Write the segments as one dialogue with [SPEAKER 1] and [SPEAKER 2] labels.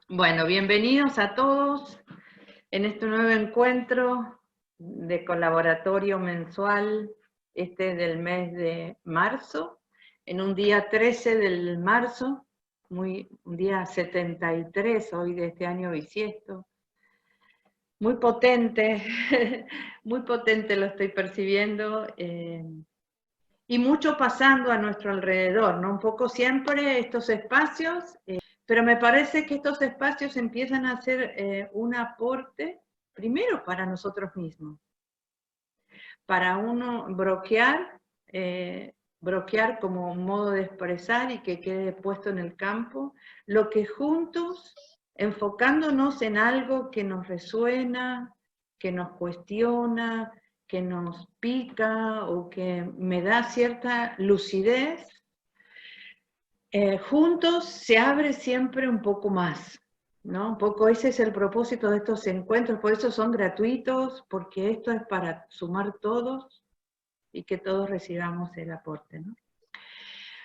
[SPEAKER 1] Bueno, bienvenidos a todos en este nuevo encuentro de colaboratorio mensual, del mes de marzo, en un día 13 del marzo, un día 73 hoy de este año bisiesto. Muy potente, muy potente lo estoy percibiendo, y mucho pasando a nuestro alrededor, ¿no? Un poco siempre estos espacios, pero me parece que estos espacios empiezan a ser un aporte, primero para nosotros mismos, para uno bloquear como un modo de expresar y que quede puesto en el campo, lo que juntos, enfocándonos en algo que nos resuena, que nos cuestiona, que nos pica o que me da cierta lucidez, juntos se abre siempre un poco más, ¿no? Un poco ese es el propósito de estos encuentros, por eso son gratuitos, porque esto es para sumar todos y que todos recibamos el aporte, ¿no?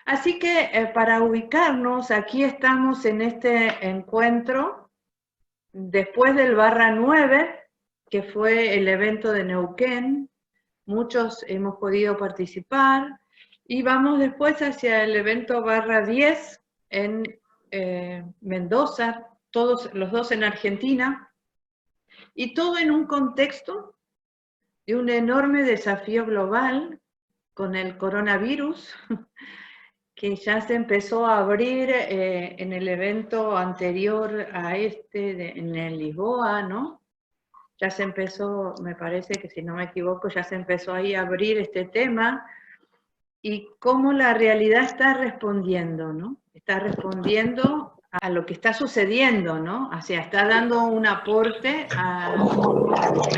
[SPEAKER 1] Así que para ubicarnos, aquí estamos en este encuentro, después del /9, que fue el evento de Neuquén, muchos hemos podido participar, y vamos después hacia el evento /10 en Mendoza, todos los dos en Argentina, y todo en un contexto de un enorme desafío global con el coronavirus, que ya se empezó a abrir en el evento anterior a en el Lisboa, ¿no? Ya se empezó, me parece que si no me equivoco, ya se empezó ahí a abrir este tema, y cómo la realidad está respondiendo, ¿no? Está respondiendo a lo que está sucediendo, ¿no? O sea, está dando un aporte a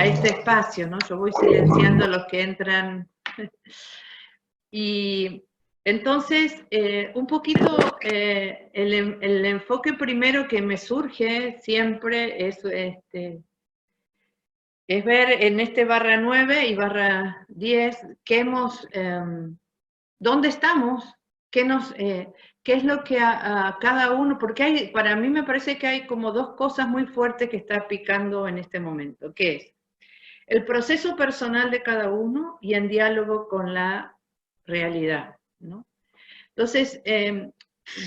[SPEAKER 1] este espacio, ¿no? Yo voy silenciando a los que entran. Y entonces, un poquito, el enfoque primero que me surge siempre es ver en este /9 y /10 que dónde estamos, qué es lo que a cada uno, porque para mí me parece que hay como dos cosas muy fuertes que está picando en este momento, que es el proceso personal de cada uno y en diálogo con la realidad, ¿no? Entonces,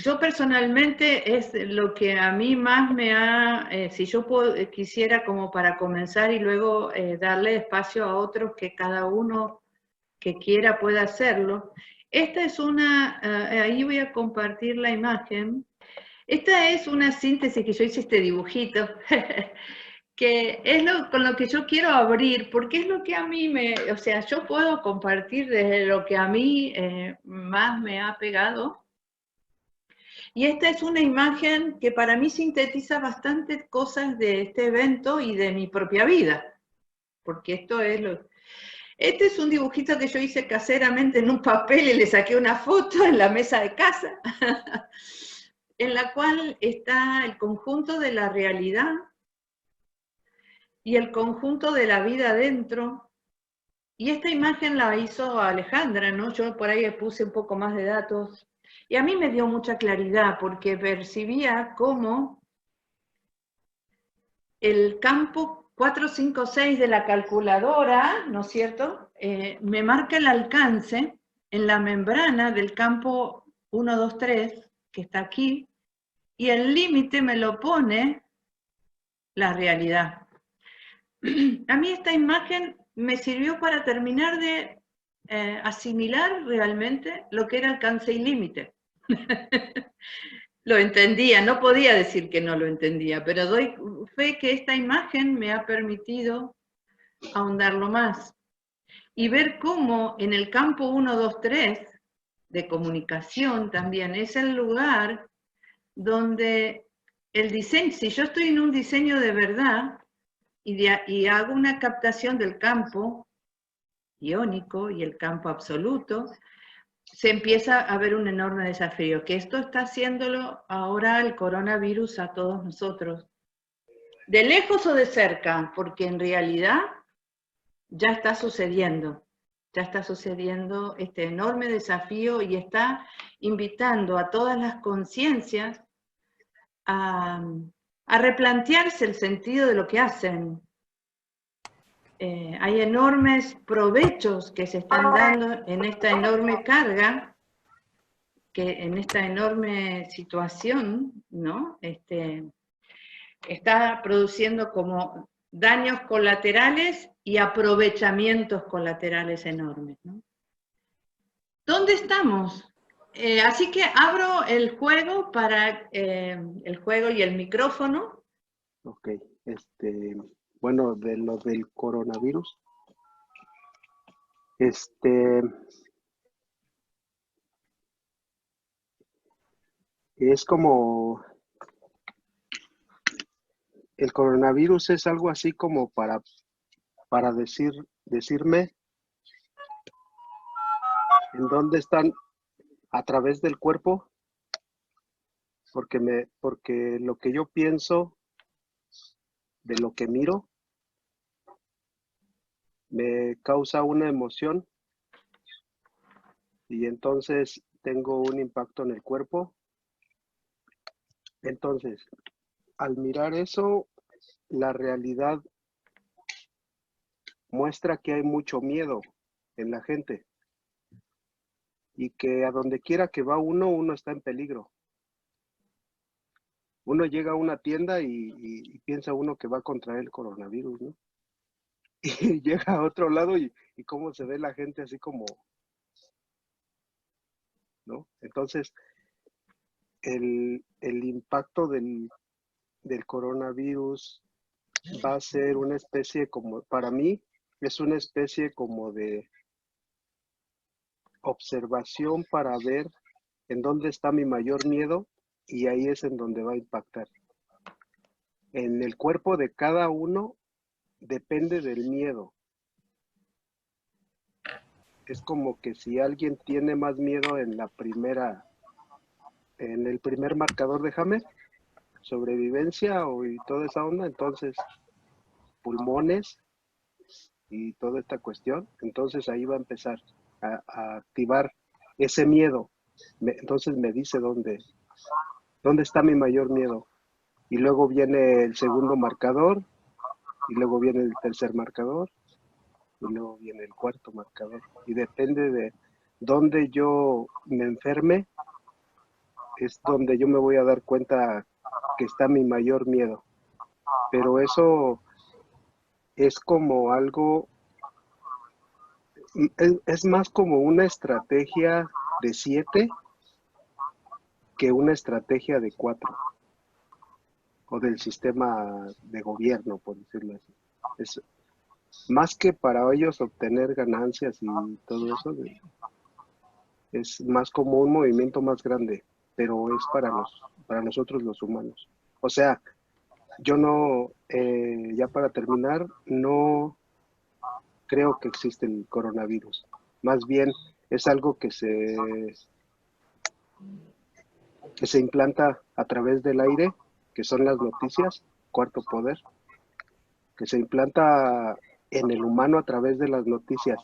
[SPEAKER 1] yo personalmente es lo que a mí más me ha, si yo quisiera como para comenzar y luego darle espacio a otros que cada uno que quiera pueda hacerlo. Esta es ahí voy a compartir la imagen. Esta es una síntesis que yo hice este dibujito, que es con lo que yo quiero abrir, porque es lo que a mí o sea, yo puedo compartir desde lo que a mí más me ha pegado. Y esta es una imagen que para mí sintetiza bastantes cosas de este evento y de mi propia vida, porque esto es Este es un dibujito que yo hice caseramente en un papel y le saqué una foto en la mesa de casa, en la cual está el conjunto de la realidad y el conjunto de la vida adentro. Y esta imagen la hizo Alejandra, ¿no? Yo por ahí puse un poco más de datos. Y a mí me dio mucha claridad porque percibía cómo el campo 456 de la calculadora, ¿no es cierto?, me marca el alcance en la membrana del campo 123, que está aquí, y el límite me lo pone la realidad. A mí esta imagen me sirvió para terminar de asimilar realmente lo que era alcance y límite. Lo entendía, no podía decir que no lo entendía, pero doy fe que esta imagen me ha permitido ahondarlo más y ver cómo en el campo 1, 2, 3 de comunicación también es el lugar donde el diseño, si yo estoy en un diseño de verdad y hago una captación del campo iónico y el campo absoluto, se empieza a ver un enorme desafío, que esto está haciéndolo ahora el coronavirus a todos nosotros, de lejos o de cerca, porque en realidad ya está sucediendo este enorme desafío y está invitando a todas las conciencias a a replantearse el sentido de lo que hacen. Hay enormes provechos que se están dando en esta enorme carga, que en esta enorme situación, ¿no? Está produciendo como daños colaterales y aprovechamientos colaterales enormes, ¿no? ¿Dónde estamos? Así que abro el juego para el juego y el micrófono.
[SPEAKER 2] Ok, bueno, de lo del coronavirus, es como, el coronavirus es algo así como para decirme en dónde están a través del cuerpo, porque lo que yo pienso de lo que miro me causa una emoción y entonces tengo un impacto en el cuerpo. Entonces, al mirar eso, la realidad muestra que hay mucho miedo en la gente y que a donde quiera que va uno está en peligro. Uno llega a una tienda y piensa uno que va a contraer el coronavirus, ¿no? Y llega a otro lado y cómo se ve la gente así como, ¿no? Entonces, el impacto del coronavirus va a ser una especie como, para mí, es una especie como de observación para ver en dónde está mi mayor miedo y ahí es en donde va a impactar. En el cuerpo de cada uno depende del miedo. Es como que si alguien tiene más miedo en el primer marcador de Hammer, sobrevivencia y toda esa onda, entonces pulmones y toda esta cuestión, entonces ahí va a empezar a activar ese miedo. Entonces me dice dónde está mi mayor miedo. Y luego viene el segundo marcador, y luego viene el tercer marcador, y luego viene el cuarto marcador. Y depende de dónde yo me enferme, es donde yo me voy a dar cuenta que está mi mayor miedo. Pero eso es como algo, es más como una estrategia de 7 que una estrategia de 4, o del sistema de gobierno, por decirlo así. Es más que para ellos obtener ganancias y todo eso, es más como un movimiento más grande, pero es para nosotros los humanos. O sea, yo no, ya para terminar, no creo que existe el coronavirus. Más bien es algo que se implanta a través del aire, que son las noticias, cuarto poder, que se implanta en el humano a través de las noticias.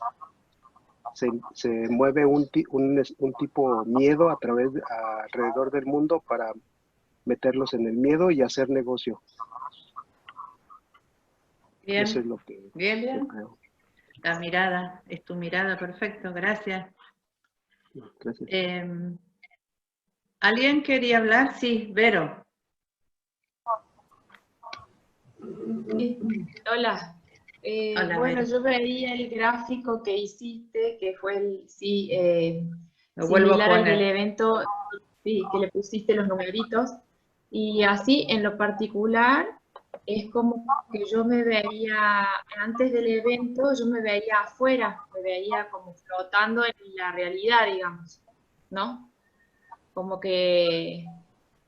[SPEAKER 2] Se mueve un tipo miedo alrededor del mundo para meterlos en el miedo y hacer negocio.
[SPEAKER 1] Bien,
[SPEAKER 2] eso es lo que
[SPEAKER 1] bien.
[SPEAKER 2] yo creo.
[SPEAKER 1] La mirada, es tu mirada, perfecto, gracias.
[SPEAKER 2] Gracias.
[SPEAKER 1] ¿Alguien quería hablar? Sí, Vero.
[SPEAKER 3] Hola.
[SPEAKER 1] Hola,
[SPEAKER 3] Bueno,
[SPEAKER 1] Vero.
[SPEAKER 3] yo veía el gráfico que hiciste, que fue
[SPEAKER 1] Lo vuelvo a
[SPEAKER 3] similar al del
[SPEAKER 1] poner.
[SPEAKER 3] evento, sí, que le pusiste los numeritos. Y así, en lo particular, es como que yo me veía, antes del evento, yo me veía afuera, me veía como flotando en la realidad, digamos, ¿no? Como que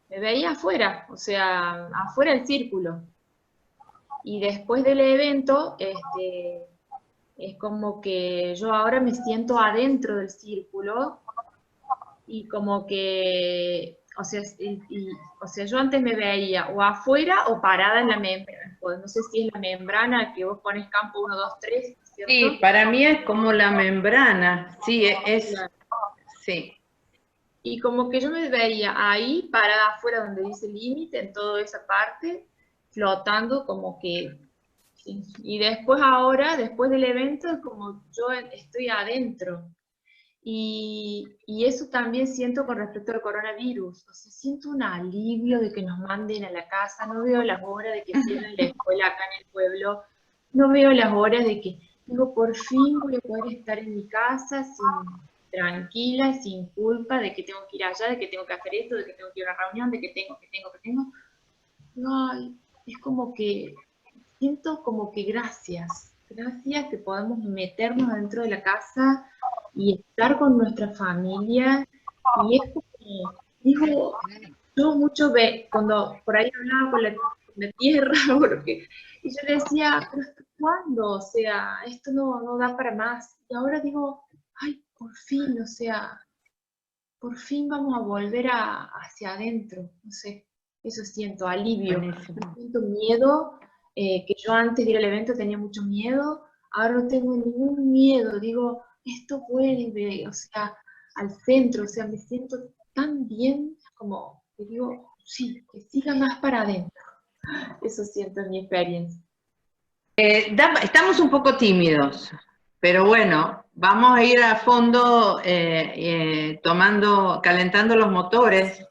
[SPEAKER 3] me veía afuera, o sea, afuera del círculo. Y después del evento, es como que yo ahora me siento adentro del círculo y como que, o sea, o sea, yo antes me veía o afuera o parada en la membrana. Pues no sé si es la membrana que vos pones campo 1, 2, 3, ¿cierto?
[SPEAKER 1] Sí, para mí es como la membrana. Sí,
[SPEAKER 3] Claro.
[SPEAKER 1] sí.
[SPEAKER 3] Y como que yo me veía ahí, parada afuera donde dice límite, en toda esa parte, flotando como que... sí. Y después ahora, después del evento, es como yo estoy adentro. Y eso también siento con respecto al coronavirus. O sea, siento un alivio de que nos manden a la casa. No veo las horas de que cierren la escuela acá en el pueblo. No veo las horas de que, digo, por fin voy a poder estar en mi casa tranquila, sin culpa de que tengo que ir allá, de que tengo que hacer esto, de que tengo que ir a una reunión, de que tengo. Ay, es como que siento como que gracias que podamos meternos dentro de la casa y estar con nuestra familia. Y es como, digo, yo mucho cuando por ahí hablaba con la tierra, porque, y yo le decía, pero ¿hasta cuándo? O sea, esto no da para más. Y ahora digo, ay, por fin, o sea, por fin vamos a volver hacia adentro, no sé, eso siento, alivio.
[SPEAKER 1] Buenísimo.
[SPEAKER 3] No siento miedo, que yo antes de ir al evento tenía mucho miedo, ahora no tengo ningún miedo, digo, esto vuelve, o sea, al centro, o sea, me siento tan bien como que digo, sí, que siga más para adentro. Eso siento en mi experiencia.
[SPEAKER 1] Estamos un poco tímidos, pero bueno, vamos a ir a fondo calentando los motores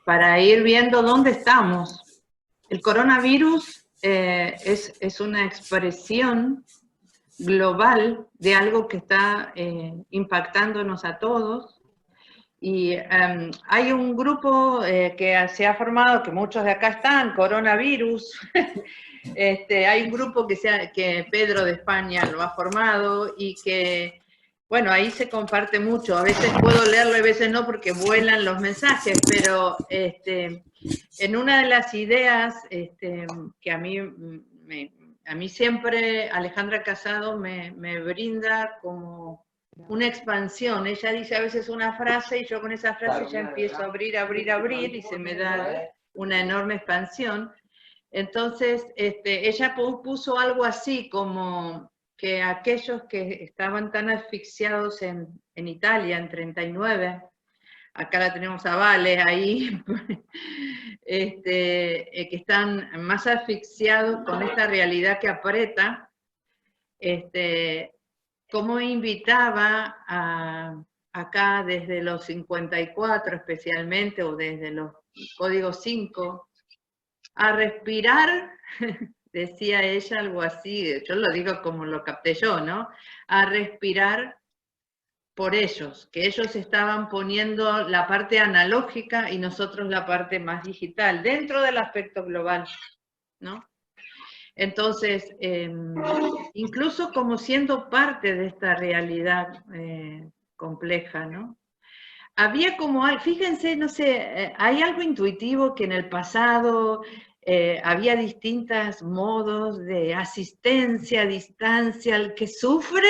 [SPEAKER 1] para ir viendo dónde estamos. El coronavirus es una expresión global de algo que está impactándonos a todos. Y hay un grupo que se ha formado, que muchos de acá están, Coronavirus. Hay un grupo que Pedro de España lo ha formado y que, bueno, ahí se comparte mucho. A veces puedo leerlo y a veces no porque vuelan los mensajes, pero en una de las ideas que a mí siempre Alejandra Casado me brinda como una expansión. Ella dice a veces una frase y yo con esa frase ya empiezo a abrir y se me da una enorme expansión. Entonces, ella puso algo así como que aquellos que estaban tan asfixiados en Italia en 39, acá la tenemos a Vale ahí, que están más asfixiados con esta realidad que aprieta, cómo invitaba acá desde los 54 especialmente, o desde los códigos 5, a respirar, decía ella algo así, yo lo digo como lo capté yo, ¿no? A respirar por ellos, que ellos estaban poniendo la parte analógica y nosotros la parte más digital, dentro del aspecto global, ¿no? Entonces, incluso como siendo parte de esta realidad compleja, ¿no? Había como, fíjense, no sé, hay algo intuitivo que en el pasado había distintos modos de asistencia a distancia al que sufre,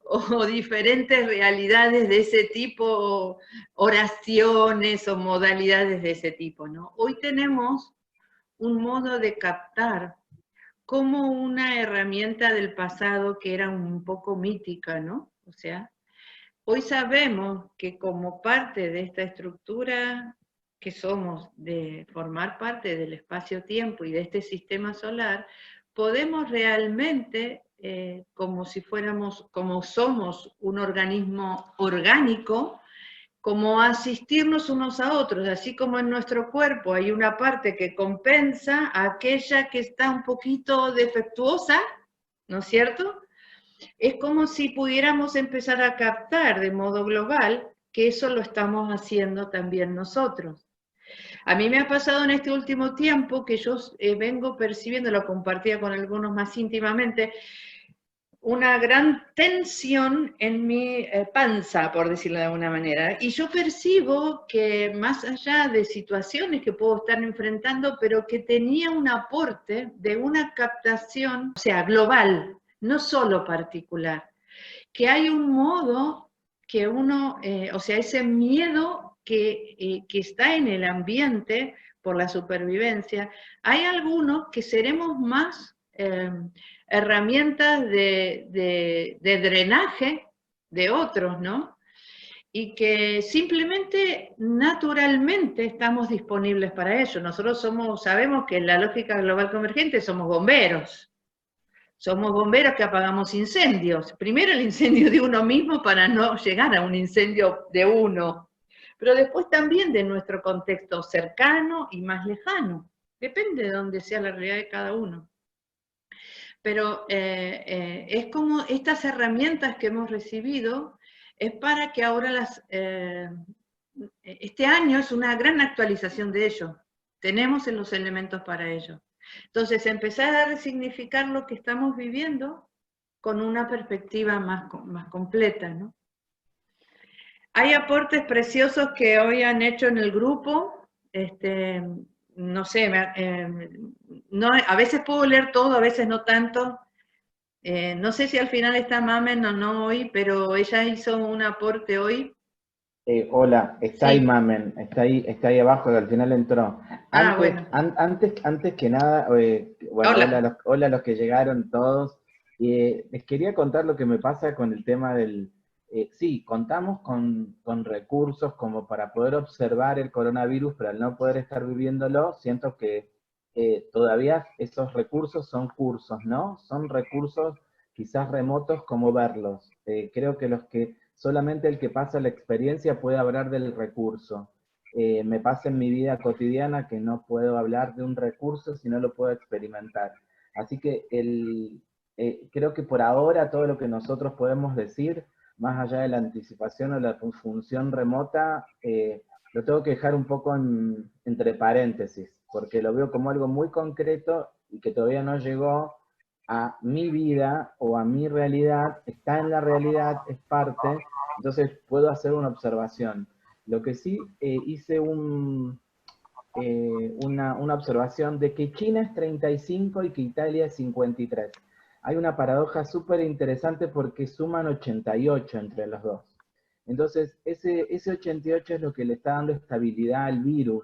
[SPEAKER 1] o diferentes realidades de ese tipo, oraciones o modalidades de ese tipo, ¿no? Hoy tenemos un modo de captar como una herramienta del pasado que era un poco mítica, ¿no? O sea, hoy sabemos que como parte de esta estructura que somos de formar parte del espacio-tiempo y de este sistema solar, podemos realmente, como si fuéramos, como somos un organismo orgánico, como asistirnos unos a otros, así como en nuestro cuerpo hay una parte que compensa a aquella que está un poquito defectuosa, ¿no es cierto? Es como si pudiéramos empezar a captar de modo global que eso lo estamos haciendo también nosotros. A mí me ha pasado en este último tiempo que yo vengo percibiendo, lo compartía con algunos más íntimamente, una gran tensión en mi panza, por decirlo de alguna manera. Y yo percibo que más allá de situaciones que puedo estar enfrentando, pero que tenía un aporte de una captación, o sea, global, no solo particular, que hay un modo que uno, o sea, ese miedo que está en el ambiente por la supervivencia, hay algunos que seremos más herramientas de drenaje de otros, ¿no? y que simplemente, naturalmente, estamos disponibles para ello. Nosotros sabemos que en la lógica global convergente somos bomberos. Somos bomberos que apagamos incendios. Primero el incendio de uno mismo para no llegar a un incendio de uno, pero después también de nuestro contexto cercano y más lejano. Depende de dónde sea la realidad de cada uno. Pero es como estas herramientas que hemos recibido, es para que ahora este año es una gran actualización de ello. Tenemos los elementos para ello. Entonces, empezar a resignificar lo que estamos viviendo con una perspectiva más completa, ¿no? Hay aportes preciosos que hoy han hecho en el grupo. No sé, a veces puedo leer todo, a veces no tanto. No sé si al final está Mamen o no hoy, pero ella hizo un aporte hoy.
[SPEAKER 4] Hola, está
[SPEAKER 1] Sí.
[SPEAKER 4] ahí Mamen, está ahí abajo, que al final entró.
[SPEAKER 1] Bueno.
[SPEAKER 4] Antes que nada, bueno,
[SPEAKER 1] Hola.
[SPEAKER 4] hola a los que llegaron todos. Les quería contar lo que me pasa con el tema del... sí, contamos con recursos como para poder observar el coronavirus, pero al no poder estar viviéndolo, siento que todavía esos recursos son cursos, ¿no? Son recursos quizás remotos como verlos. Creo que solamente el que pasa la experiencia puede hablar del recurso. Me pasa en mi vida cotidiana que no puedo hablar de un recurso si no lo puedo experimentar. Así que creo que por ahora todo lo que nosotros podemos decir, más allá de la anticipación o la función remota, lo tengo que dejar un poco entre paréntesis, porque lo veo como algo muy concreto y que todavía no llegó a mi vida o a mi realidad, está en la realidad, es parte, entonces puedo hacer una observación. Lo que sí hice una observación de que China es 35 y que Italia es 53. Hay una paradoja súper interesante porque suman 88 entre los dos. Entonces, ese 88 es lo que le está dando estabilidad al virus,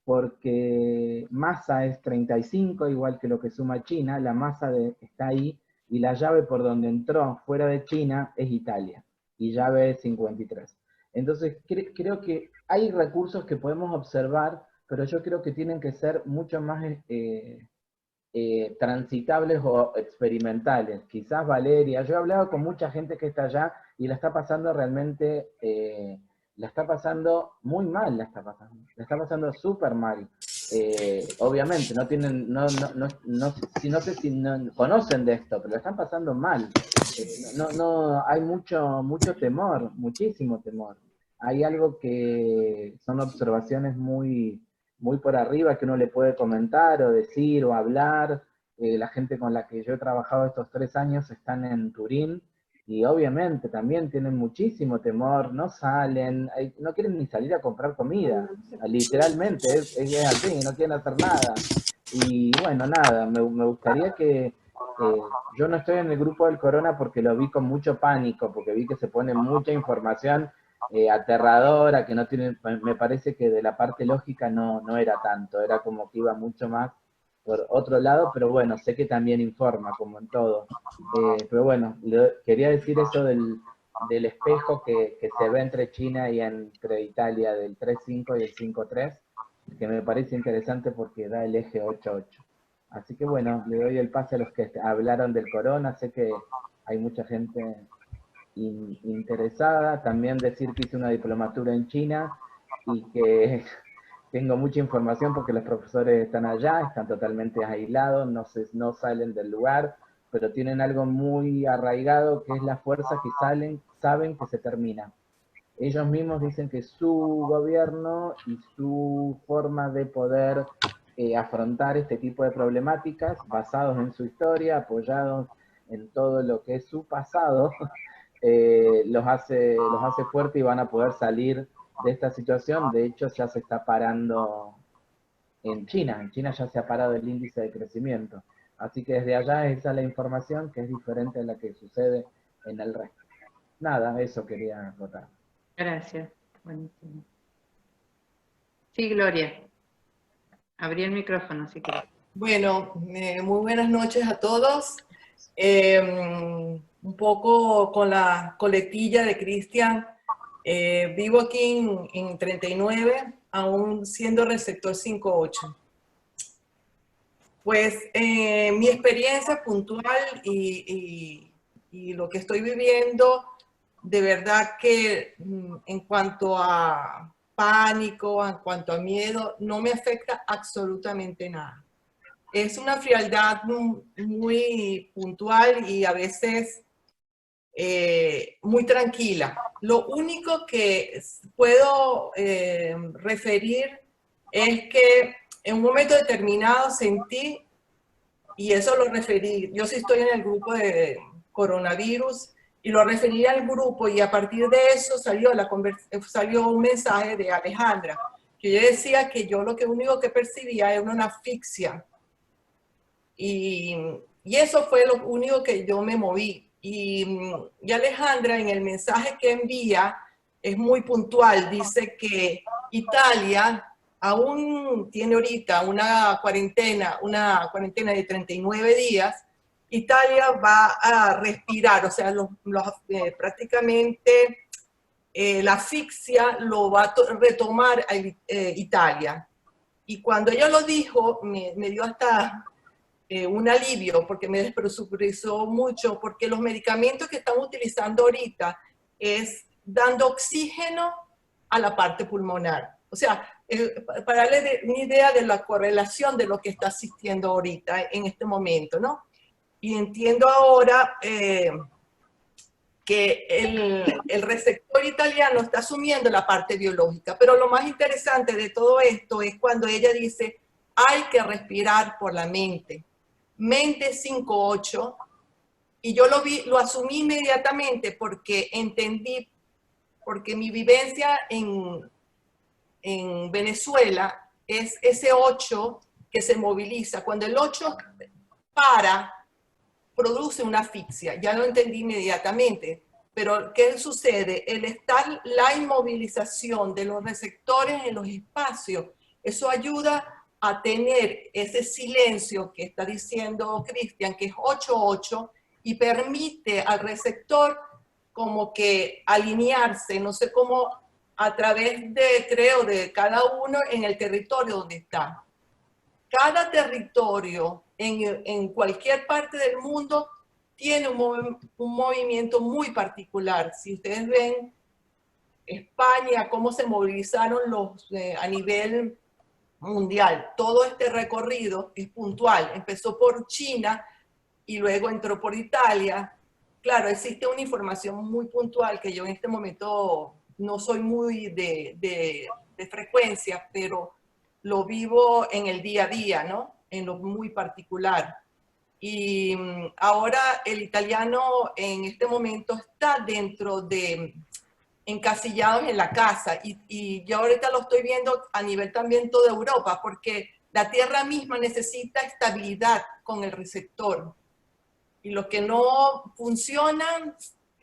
[SPEAKER 4] porque masa es 35, igual que lo que suma China, la masa está ahí, y la llave por donde entró fuera de China es Italia, y llave es 53. Entonces, creo que hay recursos que podemos observar, pero yo creo que tienen que ser mucho más transitables o experimentales. Quizás Valeria, yo he hablado con mucha gente que está allá y la está pasando realmente, la está pasando muy mal, la está pasando súper mal. Obviamente, no tienen, no sé si no conocen de esto, pero la están pasando mal. Hay mucho temor, muchísimo temor. Hay algo que son observaciones muy por arriba que uno le puede comentar o decir o hablar. La gente con la que yo he trabajado estos 3 años están en Turín y obviamente también tienen muchísimo temor, no salen, no quieren ni salir a comprar comida, literalmente, es así, no quieren hacer nada. Y bueno, nada, me gustaría que yo no estoy en el grupo del corona porque lo vi con mucho pánico, porque vi que se pone mucha información aterradora, que no tiene, me parece que de la parte lógica no era tanto, era como que iba mucho más por otro lado, pero bueno, sé que también informa, como en todo. Pero bueno, quería decir eso del espejo que se ve entre China y entre Italia, del 3.5 y el 5.3, que me parece interesante porque da el eje 8.8. Así que bueno, le doy el pase a los que hablaron del corona, sé que hay mucha gente interesada. También decir que hice una diplomatura en China y que tengo mucha información porque los profesores están allá, están totalmente aislados, no salen del lugar, pero tienen algo muy arraigado que es la fuerza que saben que se termina. Ellos mismos dicen que su gobierno y su forma de poder afrontar este tipo de problemáticas, basados en su historia, apoyados en todo lo que es su pasado, los hace fuerte y van a poder salir de esta situación. De hecho, ya se está parando en China ya se ha parado el índice de crecimiento. Así que desde allá esa es la información que es diferente a la que sucede en el resto. Nada, eso quería acotar.
[SPEAKER 1] Gracias. Buenísimo. Sí, Gloria. Abrí el micrófono, si querés.
[SPEAKER 5] Bueno, muy buenas noches a todos. Un poco con la coletilla de Cristian, Vivo aquí en 39, aún siendo receptor 5.8. Pues mi experiencia puntual y lo que estoy viviendo, de verdad que en cuanto a pánico, en cuanto a miedo, no me afecta absolutamente nada. Es una frialdad muy puntual y a veces muy tranquila. Lo único que puedo referir es que en un momento determinado sentí, y eso lo referí, yo sí estoy en el grupo de coronavirus, y lo referí al grupo, y a partir de eso salió un mensaje de Alejandra, que yo decía que yo lo único que percibía era una asfixia. Y eso fue lo único que yo me moví. Y Alejandra en el mensaje que envía es muy puntual, dice que Italia aún tiene ahorita una cuarentena de 39 días, Italia va a respirar, o sea, prácticamente la asfixia lo va a retomar a Italia. Y cuando ella lo dijo, me dio hasta un alivio, porque me despresurizó mucho, porque los medicamentos que estamos utilizando ahorita es dando oxígeno a la parte pulmonar. O sea, para darle una idea de la correlación de lo que está asistiendo ahorita en este momento, ¿no? Y entiendo ahora que el receptor italiano está asumiendo la parte biológica, pero lo más interesante de todo esto es cuando ella dice, hay que respirar por la mente. Mente 5.8, y yo lo asumí inmediatamente porque entendí, porque mi vivencia en Venezuela es ese 8 que se moviliza. Cuando el 8 produce una asfixia. Ya lo entendí inmediatamente. Pero, ¿qué sucede? La inmovilización de los receptores en los espacios, eso ayuda a tener ese silencio que está diciendo Cristian, que es 8-8, y permite al receptor como que alinearse, no sé cómo, a través de cada uno en el territorio donde está. Cada territorio en cualquier parte del mundo tiene un movimiento muy particular. Si ustedes ven España, cómo se movilizaron a nivel mundial, todo este recorrido es puntual. Empezó por China y luego entró por Italia. Claro, existe una información muy puntual que yo en este momento no soy muy de frecuencia, pero lo vivo en el día a día, ¿no? En lo muy particular. Y ahora el italiano en este momento está encasillados en la casa, y yo ahorita lo estoy viendo a nivel también toda Europa, porque la tierra misma necesita estabilidad con el receptor, y los que no funcionan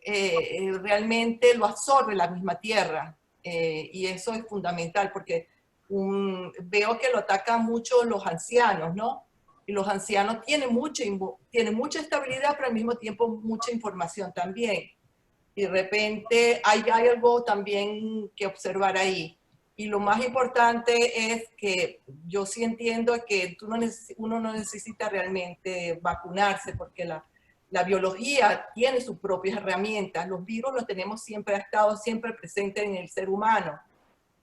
[SPEAKER 5] realmente lo absorbe la misma tierra, y eso es fundamental, porque veo que lo atacan mucho los ancianos, ¿no? Y los ancianos tienen mucha estabilidad, pero al mismo tiempo mucha información también. Y de repente hay algo también que observar ahí. Y lo más importante es que yo sí entiendo que uno no necesita realmente vacunarse, porque la biología tiene sus propias herramientas. Los virus los tenemos siempre, ha estado siempre presente en el ser humano.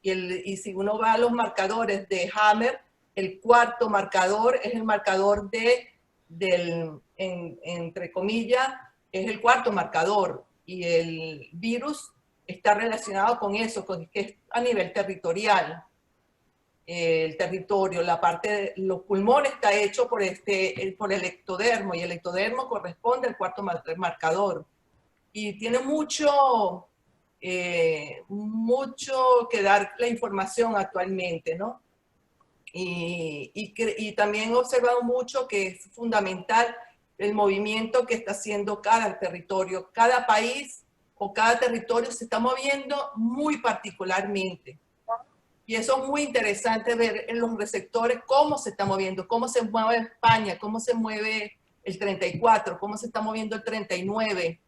[SPEAKER 5] Y si uno va a los marcadores de Hammer, el cuarto marcador es el marcador entre comillas, es el cuarto marcador. Y el virus está relacionado con eso, que es a nivel territorial. El territorio, los pulmones está hecho por el ectodermo, y el ectodermo corresponde al cuarto marcador. Y tiene mucho que dar la información actualmente, ¿no? Y también he observado mucho que es fundamental el movimiento que está haciendo cada territorio. Cada país o cada territorio se está moviendo muy particularmente. Y eso es muy interesante ver en los receptores cómo se está moviendo, cómo se mueve España, cómo se mueve el 34, cómo se está moviendo el 39.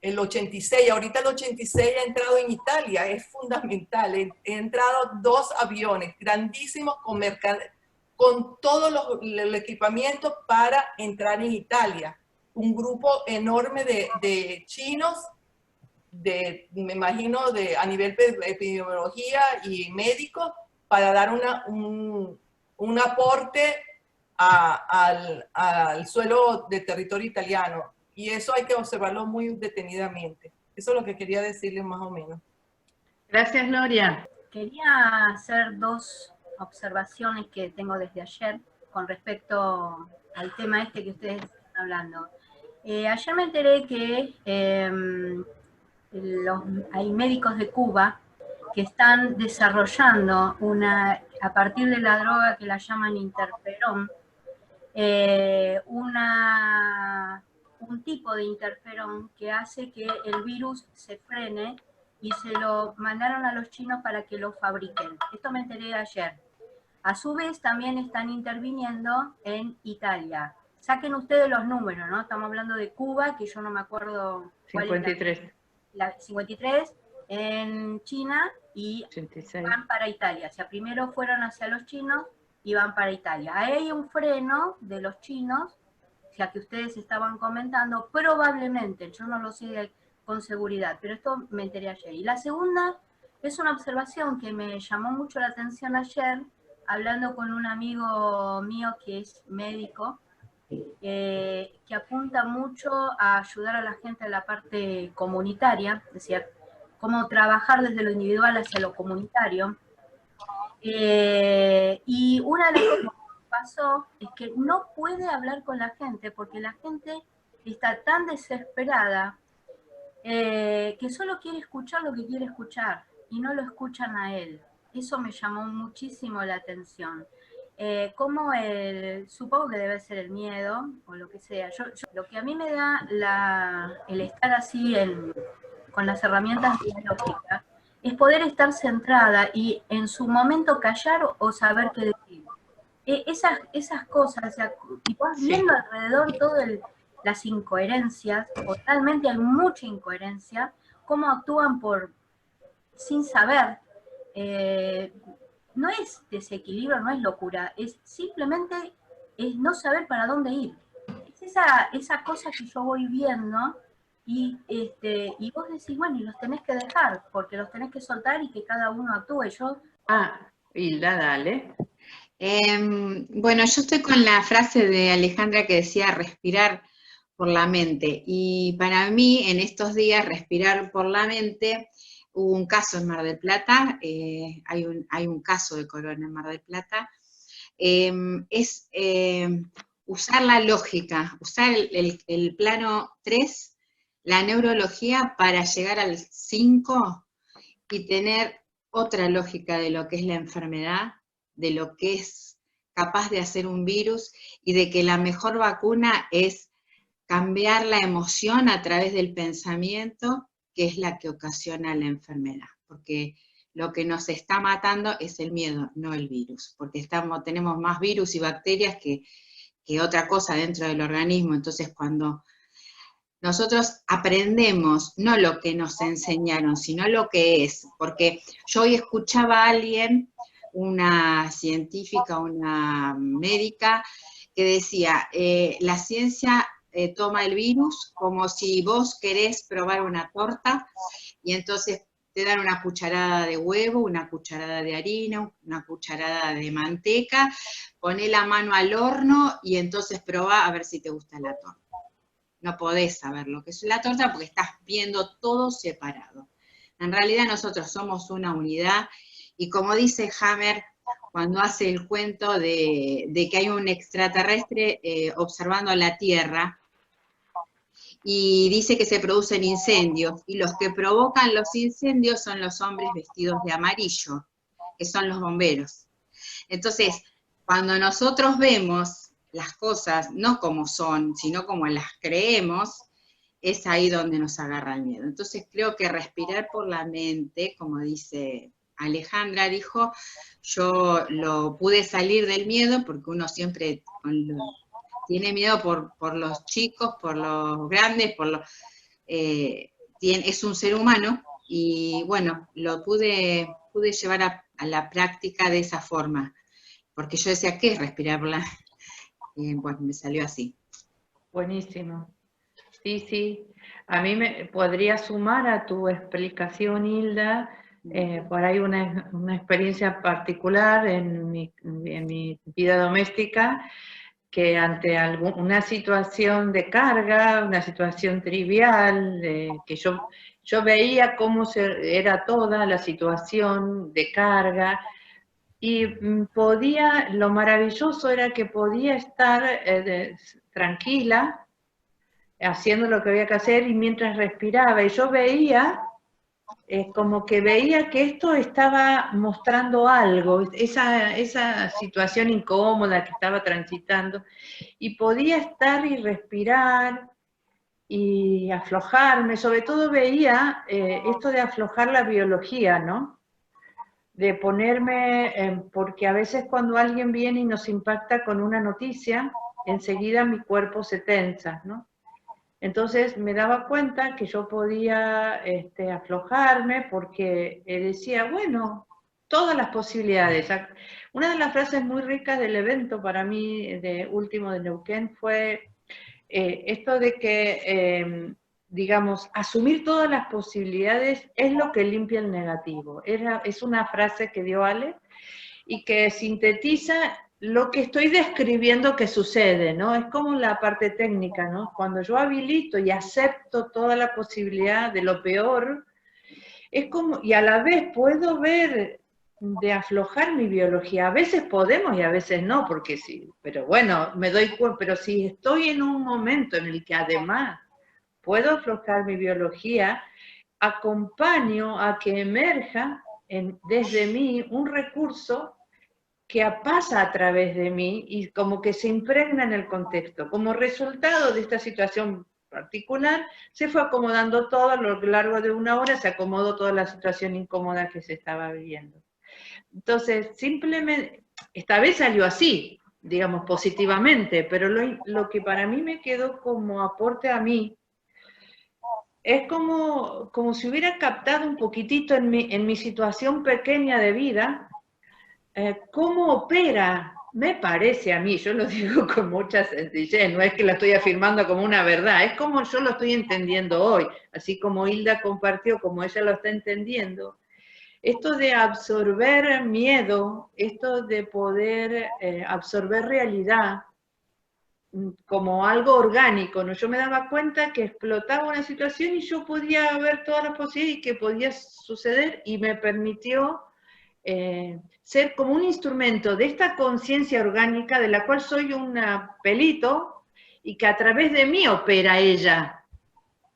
[SPEAKER 5] el 86, ahorita el 86 ha entrado en Italia, es fundamental. He entrado 2 aviones grandísimos con todo el equipamiento para entrar en Italia. Un grupo enorme de chinos, me imagino, a nivel de epidemiología y médicos, para dar un aporte al suelo de territorio italiano. Y eso hay que observarlo muy detenidamente. Eso es lo que quería decirles más o menos.
[SPEAKER 1] Gracias, Gloria.
[SPEAKER 6] Quería hacer 2 observaciones que tengo desde ayer con respecto al tema este que ustedes están hablando. Ayer me enteré que hay médicos de Cuba que están desarrollando a partir de la droga que la llaman interferón, un tipo de interferón que hace que el virus se frene, y se lo mandaron a los chinos para que lo fabriquen. Esto me enteré ayer. A su vez también están interviniendo en Italia. Saquen ustedes los números, ¿no? Estamos hablando de Cuba, que yo no me acuerdo cuál
[SPEAKER 1] 53.
[SPEAKER 6] es la 53, en China, y
[SPEAKER 1] 86.
[SPEAKER 6] van para Italia. O sea, primero fueron hacia los chinos y van para Italia. Ahí hay un freno de los chinos, ya que ustedes estaban comentando, probablemente, yo no lo sé con seguridad, pero esto me enteré ayer. Y la segunda es una observación que me llamó mucho la atención ayer, hablando con un amigo mío que es médico, que apunta mucho a ayudar a la gente en la parte comunitaria, es decir, cómo trabajar desde lo individual hacia lo comunitario. Y una de las cosas que pasó es que no puede hablar con la gente, porque la gente está tan desesperada que solo quiere escuchar lo que quiere escuchar y no lo escuchan a él. Eso me llamó muchísimo la atención. Supongo que debe ser el miedo o lo que sea. Lo que a mí me da el estar así con las herramientas dialógicas es poder estar centrada y en su momento callar o saber qué decir. Esas cosas, o sea, y vas viendo alrededor todas las incoherencias, totalmente hay mucha incoherencia, cómo actúan sin saber. No es desequilibrio, no es locura, es simplemente no saber para dónde ir. Es esa cosa que yo voy viendo y vos decís, bueno, y los tenés que dejar, porque los tenés que soltar y que cada uno actúe.
[SPEAKER 1] Hilda, dale.
[SPEAKER 7] Bueno, yo estoy con la frase de Alejandra que decía respirar por la mente, y para mí en estos días respirar por la mente, hubo un caso en Mar del Plata, hay un caso de corona en Mar del Plata, es usar la lógica, usar el plano 3, la neurología, para llegar al 5 y tener otra lógica de lo que es la enfermedad, de lo que es capaz de hacer un virus, y de que la mejor vacuna es cambiar la emoción a través del pensamiento, que es la que ocasiona la enfermedad, porque lo que nos está matando es el miedo, no el virus, porque tenemos más virus y bacterias que otra cosa dentro del organismo. Entonces, cuando nosotros aprendemos, no lo que nos enseñaron, sino lo que es, porque yo hoy escuchaba a alguien, una científica, una médica, que decía, la ciencia toma el virus como si vos querés probar una torta, y entonces te dan una cucharada de huevo, una cucharada de harina, una cucharada de manteca, poné la mano al horno y entonces probá a ver si te gusta la torta. No podés saber lo que es la torta porque estás viendo todo separado. En realidad nosotros somos una unidad, y como dice Hammer cuando hace el cuento de que hay un extraterrestre observando la Tierra, y dice que se producen incendios, y los que provocan los incendios son los hombres vestidos de amarillo, que son los bomberos. Entonces, cuando nosotros vemos las cosas no como son, sino como las creemos, es ahí donde nos agarra el miedo. Entonces creo que respirar por la mente, como dice Alejandra, dijo, yo lo pude salir del miedo, porque uno siempre tiene miedo por los chicos, por los grandes, es un ser humano y bueno, lo pude llevar a la práctica de esa forma, porque yo decía, ¿qué es respirar por la...? Bueno, me salió así.
[SPEAKER 1] Buenísimo. Sí, sí. A mí me podría sumar a tu explicación, Hilda, por ahí una experiencia particular en mi vida doméstica, que ante una situación de carga, una situación trivial, que yo veía cómo era toda la situación de carga, y lo maravilloso era que podía estar tranquila, haciendo lo que había que hacer, y mientras respiraba, y yo veía, como que veía que esto estaba mostrando algo, esa situación incómoda que estaba transitando, y podía estar y respirar, y aflojarme, sobre todo veía esto de aflojar la biología, ¿no? De ponerme, porque a veces cuando alguien viene y nos impacta con una noticia, enseguida mi cuerpo se tensa, ¿no? Entonces me daba cuenta que yo podía aflojarme porque decía, bueno, todas las posibilidades. Una de las frases muy ricas del evento para mí, último de Neuquén, fue esto de que, digamos, asumir todas las posibilidades es lo que limpia el negativo. Es una frase que dio Ale y que sintetiza lo que estoy describiendo que sucede, ¿no? Es como la parte técnica, ¿no? Cuando yo habilito y acepto toda la posibilidad de lo peor, es como, y a la vez puedo ver de aflojar mi biología. A veces podemos y a veces no, porque sí, pero bueno, me doy cuenta, pero si estoy en un momento en el que además puedo aflojar mi biología, acompaño a que emerja desde mí un recurso que pasa a través de mí y como que se impregna en el contexto. Como resultado de esta situación particular, se fue acomodando todo a lo largo de una hora, se acomodó toda la situación incómoda que se estaba viviendo. Entonces, simplemente, esta vez salió así, digamos, positivamente, pero lo que para mí me quedó como aporte a mí, es como si hubiera captado un poquitito en mi situación pequeña de vida, cómo opera, me parece a mí, yo lo digo con mucha sencillez, no es que lo estoy afirmando como una verdad, es como yo lo estoy entendiendo hoy, así como Hilda compartió, como ella lo está entendiendo. Esto de absorber miedo, esto de poder absorber realidad como algo orgánico, ¿no? Yo me daba cuenta que explotaba una situación y yo podía ver todas las posibilidades y que podía suceder, y me permitió ser como un instrumento de esta conciencia orgánica de la cual soy un pelito y que a través de mí opera ella,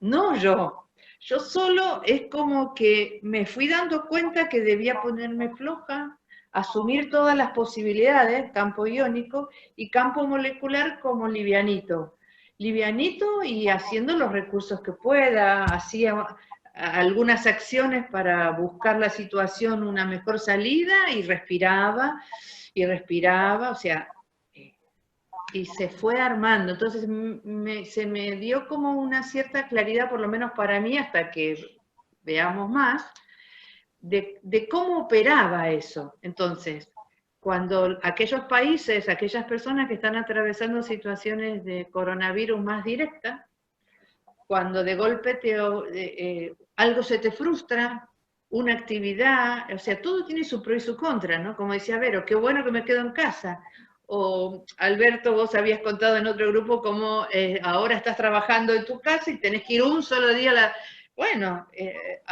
[SPEAKER 1] no yo. Yo solo es como que me fui dando cuenta que debía ponerme floja, asumir todas las posibilidades, campo iónico y campo molecular como livianito. Livianito y haciendo los recursos que pueda, hacía algunas acciones para buscar la situación una mejor salida y respiraba, o sea, y se fue armando. Entonces se me dio como una cierta claridad, por lo menos para mí, hasta que veamos más, de cómo operaba eso. Entonces, cuando aquellos países, aquellas personas que están atravesando situaciones de coronavirus más directas, cuando de golpe algo se te frustra, una actividad, o sea, todo tiene su pro y su contra, ¿no? Como decía Vero, qué bueno que me quedo en casa. O Alberto, vos habías contado en otro grupo cómo ahora estás trabajando en tu casa y tenés que ir un solo día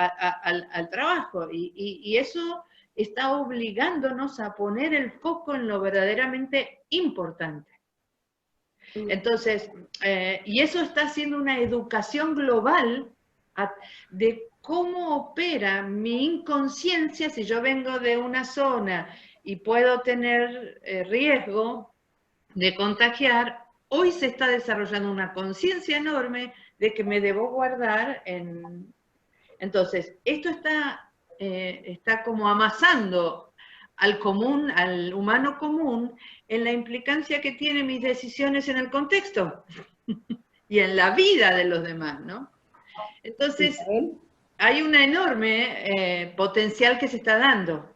[SPEAKER 1] al trabajo. Y eso está obligándonos a poner el foco en lo verdaderamente importante. Entonces, y eso está haciendo una educación global de cómo opera mi inconsciencia si yo vengo de una zona y puedo tener riesgo de contagiar. Hoy se está desarrollando una conciencia enorme de que me debo guardar Entonces, esto está como amasando al común, al humano común, en la implicancia que tienen mis decisiones en el contexto y en la vida de los demás, ¿no? Entonces, hay una enorme potencial que se está dando.